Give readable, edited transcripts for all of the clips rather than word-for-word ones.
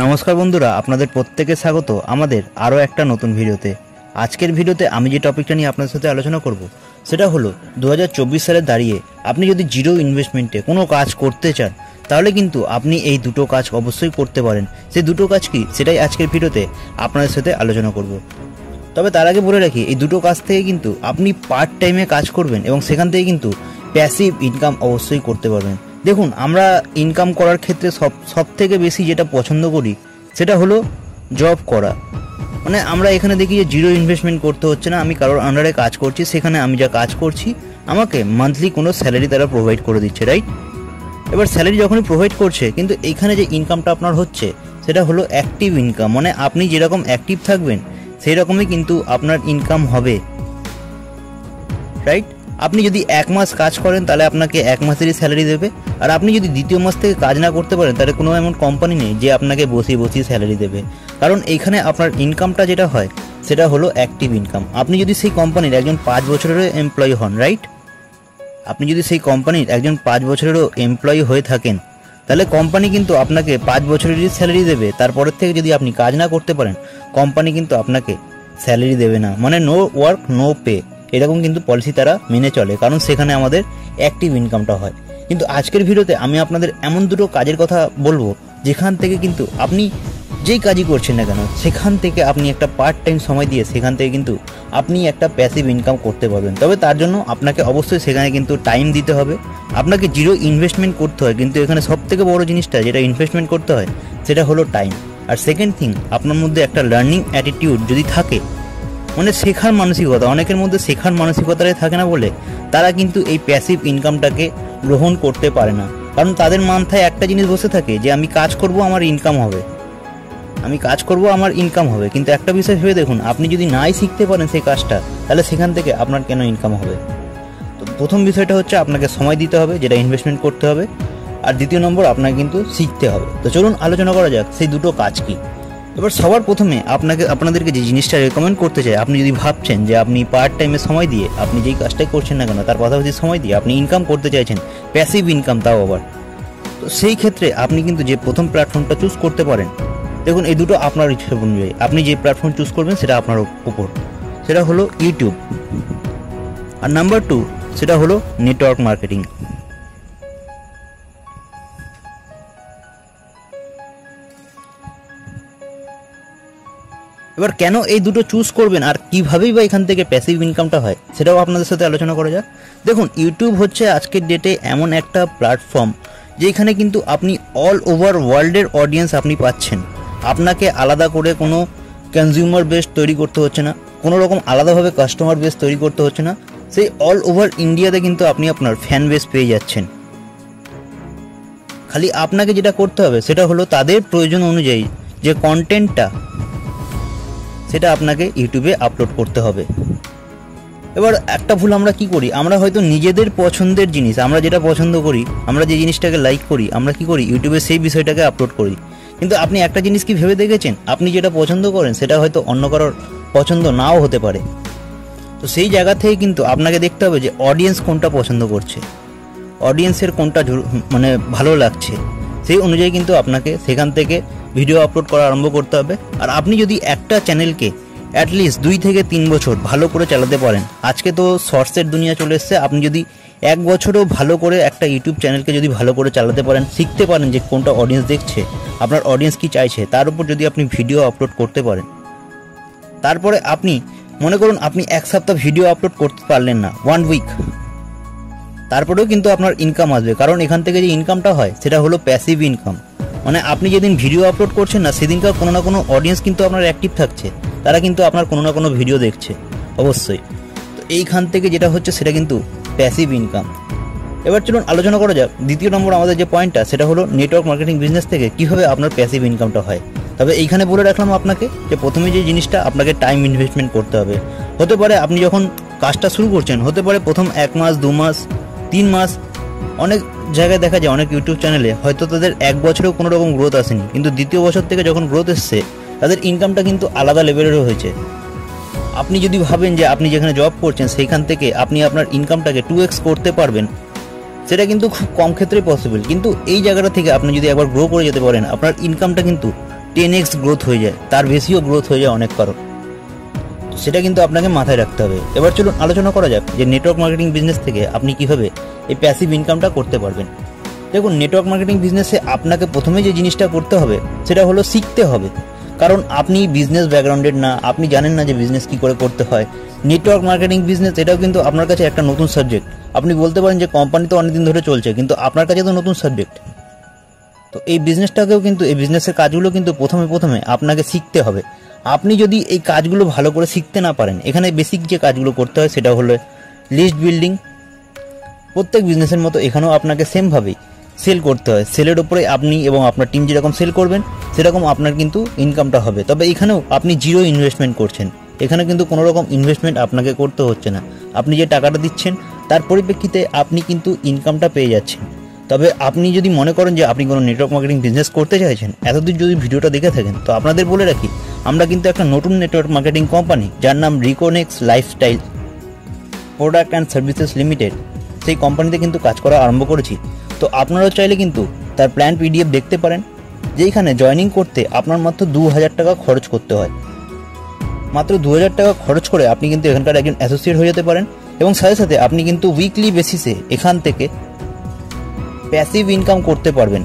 নমস্কার বন্ধুরা, আপনাদের প্রত্যেককে স্বাগত আমাদের আরও একটা নতুন ভিডিওতে। আজকের ভিডিওতে আমি যে টপিকটা নিয়ে আপনাদের সাথে আলোচনা করব সেটা হলো 2024 সালে দাঁড়িয়ে আপনি যদি জিরো ইনভেস্টমেন্টে কোনো কাজ করতে চান তাহলে কিন্তু আপনি এই দুটো কাজ অবশ্যই করতে পারেন। সেই দুটো কাজ কি সেটাই আজকের ভিডিওতে আপনাদের সাথে আলোচনা করব। তবে তার আগে বলে রাখি, এই দুটো কাজ থেকে কিন্তু আপনি পার্ট টাইমে কাজ করবেন এবং সেখান থেকে কিন্তু প্যাসিভ ইনকাম অবশ্যই করতে পারবেন। দেখুন, আমরা ইনকাম করার ক্ষেত্রে সব থেকে বেশি যেটা পছন্দ করি সেটা হলো জব করা। মানে আমরা এখানে দেখি যে জিরো ইনভেস্টমেন্ট করতে হচ্ছে না, আমি কারোর আন্ডারে কাজ করছি, সেখানে আমি যা কাজ করছি আমাকে মান্থলি কোনো স্যালারি তারা প্রোভাইড করে দিচ্ছে, রাইট? এবার স্যালারি যখনই প্রোভাইড করছে, কিন্তু এইখানে যে ইনকামটা আপনার হচ্ছে সেটা হলো অ্যাক্টিভ ইনকাম। মানে আপনি যেরকম অ্যাক্টিভ থাকবেন সেই রকমই কিন্তু আপনার ইনকাম হবে, রাইট? আপনি যদি এক মাস কাজ করেন তাহলে আপনাকে এক মাসেরই স্যালারি দেবে, আর আপনি যদি দ্বিতীয় মাস থেকে কাজ না করতে পারেন তাহলে কোনো এমন কোম্পানি নেই যে আপনাকে বসিয়ে বসিয়ে স্যালারি দেবে। কারণ এইখানে আপনার ইনকামটা যেটা হয় সেটা হলো অ্যাক্টিভ ইনকাম। আপনি যদি সেই কোম্পানির একজন 5 বছরেরও এমপ্লয়ি হন, রাইট? আপনি যদি সেই কোম্পানির একজন 5 বছরেরও এমপ্লয়ি হয়ে থাকেন তাহলে কোম্পানি কিন্তু আপনাকে 5 বছরেরই স্যালারি দেবে। তারপরের থেকে যদি আপনি কাজ না করতে পারেন কোম্পানি কিন্তু আপনাকে স্যালারি দেবে না। মানে নো ওয়ার্ক নো পে, এরকম কিন্তু পলিসি তারা মেনে চলে, কারণ সেখানে আমাদের অ্যাক্টিভ ইনকামটা হয়। কিন্তু আজকের ভিডিওতে আমি আপনাদের এমন দুটো কাজের কথা বলবো যেখান থেকে কিন্তু আপনি যেই কাজই করছেন না কেন সেখান থেকে আপনি একটা পার্ট টাইম সময় দিয়ে সেখান থেকে কিন্তু আপনি একটা প্যাসিভ ইনকাম করতে পারবেন। তবে তার জন্য আপনাকে অবশ্যই সেখানে কিন্তু টাইম দিতে হবে, আপনাকে জিরো ইনভেস্টমেন্ট করতে হয়। কিন্তু এখানে সব থেকে বড় জিনিসটা যেটা ইনভেস্টমেন্ট করতে হয় সেটা হলো টাইম। আর সেকেন্ড থিং, আপনার মধ্যে একটা লার্নিং অ্যাটিটিউড যদি থাকে, মানে শেখার মানসিকতা, অনেকের মধ্যে শেখার মানসিকতাটাই থাকে না বলে তারা কিন্তু এই প্যাসিভ ইনকামটাকে গ্রহণ করতে পারে না। কারণ তাদের মাথায় একটা জিনিস বসে থাকে যে আমি কাজ করব আমার ইনকাম হবে, আমি কাজ করব আমার ইনকাম হবে। কিন্তু একটা বিষয় ভেবে দেখুন, আপনি যদি নাই শিখতে পারেন সেই কাজটা তাহলে সেখান থেকে আপনার কেন ইনকাম হবে? তো প্রথম বিষয়টা হচ্ছে আপনাকে সময় দিতে হবে, যেটা ইনভেস্টমেন্ট করতে হবে। আর দ্বিতীয় নম্বর, আপনাকে কিন্তু শিখতে হবে। তো চলুন আলোচনা করা যাক সেই দুটো কাজ কি। এবার সবার প্রথমে আপনাদেরকে যে জিনিসটা রেকমেন্ড করতে চাই, আপনি যদি ভাবছেন যে আপনি পার্ট টাইমে সময় দিয়ে আপনি যেই কাজটাই করছেন না কেন তার পাশাপাশি সময় দিয়ে আপনি ইনকাম করতে চাইছেন, প্যাসিভ ইনকাম তাও আবার, তো সেই ক্ষেত্রে আপনি কিন্তু যে প্রথম প্ল্যাটফর্মটা চুজ করতে পারেন, দেখুন এই দুটো আপনার ইচ্ছা অনুযায়ী আপনি যে প্ল্যাটফর্ম চুজ করবেন সেটা আপনার উপর। সেটা হলো ইউটিউব, আর নাম্বার 2 সেটা হলো নেটওয়ার্ক মার্কেটিং। এবার কেন এই দুটো চুজ করবেন আর কীভাবেই বা এখান থেকে প্যাসিভ ইনকামটা হয় সেটাও আপনাদের সাথে আলোচনা করা যাক। দেখুন, ইউটিউব হচ্ছে আজকের ডেটে এমন একটা প্ল্যাটফর্ম যেখানে কিন্তু আপনি অল ওভার ওয়ার্ল্ডের অডিয়েন্স আপনি পাচ্ছেন। আপনাকে আলাদা করে কোনো কনজিউমার বেস তৈরি করতে হচ্ছে না, কোনো রকম আলাদাভাবে কাস্টমার বেস তৈরি করতে হচ্ছে না। সেই অল ওভার ইন্ডিয়াতে কিন্তু আপনি আপনার ফ্যান বেস পেয়ে যাচ্ছেন। খালি আপনাকে যেটা করতে হবে সেটা হলো তাদের প্রয়োজন অনুযায়ী যে কন্টেন্টটা সেটা আপনাকে ইউটিউবে আপলোড করতে হবে। এবার একটা ভুল আমরা কি করি, আমরা হয়তো নিজেদের পছন্দের জিনিস, আমরা যেটা পছন্দ করি, আমরা যে জিনিসটাকে লাইক করি, আমরা কি করি ইউটিউবে সেই বিষয়টাকে আপলোড করি। কিন্তু আপনি একটা জিনিস কি ভেবে দেখেছেন, আপনি যেটা পছন্দ করেন সেটা হয়তো অন্য কারোর পছন্দ নাও হতে পারে। তো সেই জায়গা থেকে কিন্তু আপনাকে দেখতে হবে যে অডিয়েন্স কোনটা পছন্দ করছে, অডিয়েন্সের কোনটা মানে ভালো লাগছে, সেই অনুযায়ী কিন্তু আপনাকে সেখান থেকে ভিডিও আপলোড করা আরম্ভ করতে হবে। আর আপনি যদি একটা চ্যানেলকে অ্যাটলিস্ট 2 থেকে 3 বছর ভালো করে চালাতে পারেন, আজকে তো শর্টসের দুনিয়া চলে এসছে, আপনি যদি 1 বছরও ভালো করে একটা ইউটিউব চ্যানেলকে যদি ভালো করে চালাতে পারেন, শিখতে পারেন যে কোনটা অডিয়েন্স দেখছে, আপনার অডিয়েন্স কি চাইছে, তার উপর যদি আপনি ভিডিও আপলোড করতে পারেন, তারপরে আপনি মনে করুন আপনি 1 সপ্তাহ ভিডিও আপলোড করতে পারলেন না, 1 উইক, তারপরেও কিন্তু আপনার ইনকাম আসবে। কারণ এখান থেকে যে ইনকামটা হয় সেটা হলো প্যাসিভ ইনকাম। মানে আপনি যেদিন ভিডিও আপলোড করছেন না সেদিনকার কোনো না কোনো অডিয়েন্স কিন্তু আপনার অ্যাক্টিভ থাকছে, তারা কিন্তু আপনার কোনো না কোনো ভিডিও দেখছে অবশ্যই। তো এইখান থেকে যেটা হচ্ছে সেটা কিন্তু প্যাসিভ ইনকাম। এবার চলুন আলোচনা করা যাক দ্বিতীয় নম্বর আমাদের যে পয়েন্টটা, সেটা হলো নেটওয়ার্ক মার্কেটিং বিজনেস থেকে কীভাবে আপনার প্যাসিভ ইনকামটা হয়। তবে এইখানে বলে রাখলাম আপনাকে যে প্রথমে যে জিনিসটা আপনাকে টাইম ইনভেস্টমেন্ট করতে হবে। হতে পারে আপনি যখন কাজটা শুরু করছেন, হতে পারে প্রথম 1 মাস 2 মাস 3 মাস, অনেক জায়গায় দেখা যায় অনেক ইউটিউব চ্যানেলে হয়তো তাদের 1 বছরেও কোনো রকম গ্রোথ আসেনি, কিন্তু দ্বিতীয় বছর থেকে যখন গ্রোথ এসছে তাদের ইনকামটা কিন্তু আলাদা লেভেলেরও হয়েছে। আপনি যদি ভাবেন যে আপনি যেখানে জব করছেন সেইখান থেকে আপনি আপনার ইনকামটাকে 2x করতে পারবেন, সেটা কিন্তু খুব কম ক্ষেত্রে পসিবল। কিন্তু এই জায়গাটা থেকে আপনি যদি একবার গ্রো করে যেতে পারেন, আপনার ইনকামটা কিন্তু 10x গ্রোথ হয়ে যায়, তার বেশিও গ্রোথ হয়ে যায় অনেক কারণ। সেটা কিন্তু আপনাকে মাথায় রাখতে হবে। এবার চলুন আলোচনা করা যাক যে নেটওয়ার্ক মার্কেটিং বিজনেস থেকে আপনি কিভাবে এই প্যাসিভ ইনকামটা করতে পারবেন। দেখুন, নেটওয়ার্ক মার্কেটিং বিজনেসে আপনাকে প্রথমে যে জিনিসটা করতে হবে সেটা হলো শিখতে হবে। কারণ আপনি বিজনেস ব্যাকগ্রাউন্ডের না, আপনি জানেন না যে বিজনেস কী করে করতে হয়। নেটওয়ার্ক মার্কেটিং বিজনেস এটাও কিন্তু আপনার কাছে একটা নতুন সাবজেক্ট। আপনি বলতে পারেন যে কোম্পানি তো অনেকদিন ধরে চলছে, কিন্তু আপনার কাছে তো নতুন সাবজেক্ট। তো এই বিজনেসটাকেও কিন্তু, এই বিজনেসের কাজগুলো কিন্তু প্রথমে আপনাকে শিখতে হবে। আপনি যদি এই কাজগুলো ভালো করে শিখতে না পারেন, এখানে বেসিক যে কাজগুলো করতে হয় সেটা হলো লিস্ট বিল্ডিং। প্রত্যেক বিজনেসের মতো এখানেও আপনাকে সেমভাবেই সেল করতে হয়। সেলের ওপরে আপনি এবং আপনার টিম যেরকম সেল করবেন সেরকম আপনার কিন্তু ইনকামটা হবে। তবে এখানেও আপনি জিরো ইনভেস্টমেন্ট করছেন, এখানে কিন্তু কোনো রকম ইনভেস্টমেন্ট আপনাকে করতে হচ্ছে না। আপনি যে টাকাটা দিচ্ছেন তার পরিপ্রেক্ষিতে আপনি কিন্তু ইনকামটা পেয়ে যাচ্ছেন। তবে আপনি যদি মনে করেন যে আপনি কোনো নেটওয়ার্ক মার্কেটিং বিজনেস করতে চাইছেন, এতদিন যদি ভিডিওটা দেখে থাকেন, তো আপনাদের বলে রাখি আমরা কিন্তু একটা নতুন নেটওয়ার্ক মার্কেটিং কোম্পানি, যার নাম Reconnex lifestyle product and services limited, সেই কোম্পানিতে কিন্তু কাজ করা আরম্ভ করেছি। তো আপনারাও চাইলে কিন্তু তার প্ল্যান PDF দেখতে পারেন, যেইখানে জয়েনিং করতে আপনার মাত্র 2000 টাকা খরচ করতে হয়। মাত্র 2000 টাকা খরচ করে আপনি কিন্তু এখানকার একজন অ্যাসোসিয়েট হয়ে যেতে পারেন, এবং সাথে সাথে আপনি কিন্তু উইকলি বেসিসে এখান থেকে প্যাসিভ ইনকাম করতে পারবেন।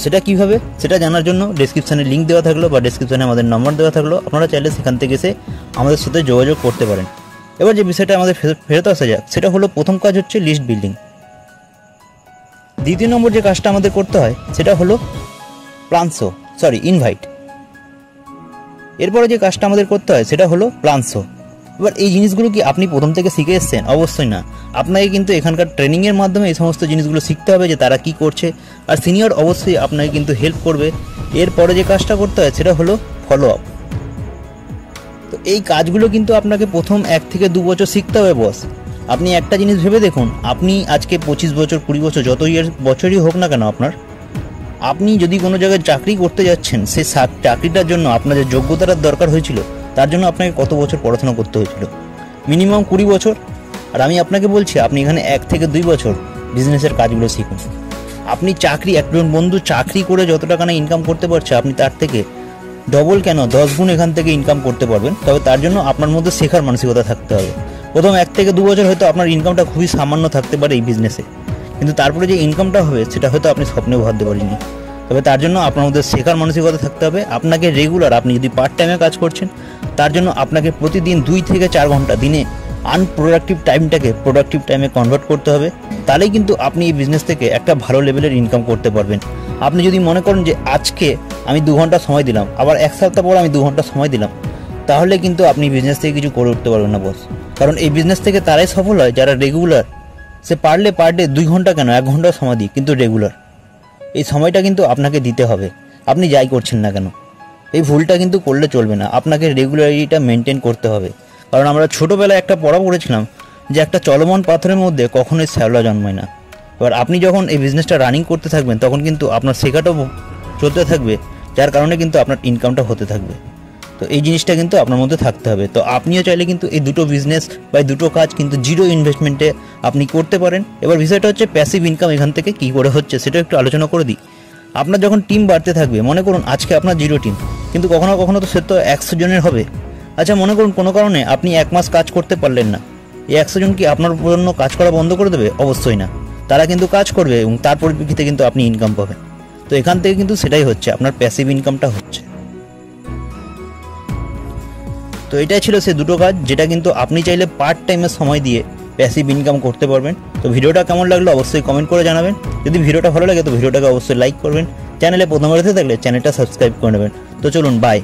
সেটা কিভাবে, সেটা জানার জন্য ডেসক্রিপশানে লিঙ্ক দেওয়া থাকলো বা ডেসক্রিপশানে আমাদের নম্বর দেওয়া থাকলো, আপনারা চাইলে সেখান থেকে এসে আমাদের সাথে যোগাযোগ করতে পারেন। এবার যে বিষয়টা আমাদের ফেরত আসা যাক, সেটা হলো প্রথম কাজ হচ্ছে লিস্ট বিল্ডিং। দ্বিতীয় নম্বর যে কাজটা আমাদের করতে হয় সেটা হলো ইনভাইট। এরপরে যে কাজটা আমাদের করতে হয় সেটা হলো প্লানসো। এবার এই জিনিসগুলো কি আপনি প্রথম থেকে শিখে এসেছেন? অবশ্যই না, আপনাকে কিন্তু এখানকার ট্রেনিংয়ের মাধ্যমে এই সমস্ত জিনিসগুলো শিখতে হবে যে তারা কি করছে, আর সিনিয়র অবশ্যই আপনাকে কিন্তু হেল্প করবে। এরপরে যে কাজটা করতে হয় সেটা হলো ফলো আপ। তো এই কাজগুলো কিন্তু আপনাকে প্রথম 1 থেকে 2 বছর শিখতে হবে বস। আপনি একটা জিনিস ভেবে দেখুন, আপনি আজকে 25 বছর 20 বছর যত বছরই হোক না কেন আপনার, আপনি যদি কোনো জায়গায় চাকরি করতে যাচ্ছেন, সেই চাকরিটার জন্য আপনার যে যোগ্যতার দরকার হয়েছিল তার জন্য আপনাকে কত বছর পড়াশোনা করতে হয়েছিল? মিনিমাম 20 বছর। আর আমি আপনাকে বলছি আপনি এখানে 1 থেকে 2 বছর বিজনেসের কাজগুলো শিখুন। আপনি একজন বন্ধু চাকরি করে যত টাকা না ইনকাম করতে পারছে, আপনি তার থেকে ডবল কেন 10 গুণ এখান থেকে ইনকাম করতে পারবেন। তবে তার জন্য আপনার মধ্যে শেখার মানসিকতা থাকতে হবে। প্রথম 1 থেকে 2 বছর হয়তো আপনার ইনকামটা খুবই সামান্য থাকতে পারে এই বিজনেসে, কিন্তু তারপরে যে ইনকামটা হবে সেটা হয়তো আপনি স্বপ্নেও ভাবতে পারেননি। তবে তার জন্য আপনার মধ্যে শেখার মানসিকতা থাকতে হবে। আপনাকে রেগুলার, আপনি যদি পার্ট টাইমে কাজ করছেন, তার জন্য আপনাকে প্রতিদিন 2 থেকে 4 ঘন্টা দিনে আনপ্রোডাক্টিভ টাইমটাকে প্রোডাক্টিভ টাইমে কনভার্ট করতে হবে। তাহলেই কিন্তু আপনি এই বিজনেস থেকে একটা ভালো লেভেলের ইনকাম করতে পারবেন। আপনি যদি মনে করেন যে আজকে আমি 2 ঘন্টা সময় দিলাম, আবার 1 সপ্তাহ পর আমি 2 ঘন্টা সময় দিলাম, তাহলে কিন্তু আপনি বিজনেস থেকে কিছু করে উঠতে পারবেন না বস। কারণ এই বিজনেস থেকে তারাই সফল হয় যারা রেগুলার, সে পারলে পার ডে 2 ঘন্টা কেন 1 ঘন্টা সময় দিই, কিন্তু রেগুলার। এই সময়টা কিন্তু আপনাকে দিতে হবে, আপনি যাই করছেন না কেন। এই ভুলটা কিন্তু করলে চলবে না, আপনাকে রেগুলারিটিটা মেনটেন করতে হবে। কারণ আমরা ছোটোবেলায় একটা পড়া পড়েছিলাম যে একটা চলমান পাথরের মধ্যে কখনোই শ্যাওলা জন্মায় না। এবার আপনি যখন এই বিজনেসটা রানিং করতে থাকবেন, তখন কিন্তু আপনার শেখাটাও চলতে থাকবে, যার কারণে কিন্তু আপনার ইনকামটা হতে থাকবে। তো এই জিনিসটা কিন্তু আপনার মধ্যে থাকতে হবে। তো আপনিও চাইলে কিন্তু এই দুটো বিজনেস বা এই দুটো কাজ কিন্তু জিরো ইনভেস্টমেন্টে আপনি করতে পারেন। এবার বিষয়টা হচ্ছে প্যাসিভ ইনকাম এখান থেকে কী করে হচ্ছে সেটা একটু আলোচনা করে দিই। আপনার যখন টিম বাড়তে থাকবে, মনে করুন আজকে আপনার 0 টিম, কিন্তু কখনো কখনো তো সে তো 100 জনের হবে। আচ্ছা, মনে করুন কোনো কারণে আপনি 1 মাস কাজ করতে পারলেন না, এই 100 জন কি আপনার জন্য কাজ করা বন্ধ করে দেবে? অবশ্যই না, তারা কিন্তু কাজ করবে এবং তার পরিপ্রেক্ষিতে কিন্তু আপনি ইনকাম পাবেন। তো এখান থেকে কিন্তু সেটাই হচ্ছে, আপনার প্যাসিভ ইনকামটা হচ্ছে। তো এটাই ছিল সে দুটো কাজ যেটা কিন্তু আপনি চাইলে পার্ট টাইমে সময় দিয়ে প্যাসিভ ইনকাম করতে পারবেন। তো ভিডিওটা কেমন লাগলো অবশ্যই কমেন্ট করে জানাবেন। যদি ভিডিওটা ভালো লাগে তো ভিডিওটাকে অবশ্যই লাইক করবেন। চ্যানেলে প্রথমবার এসে থাকলে চ্যানেলটা সাবস্ক্রাইব করে নেবেন। তো চলুন, বাই।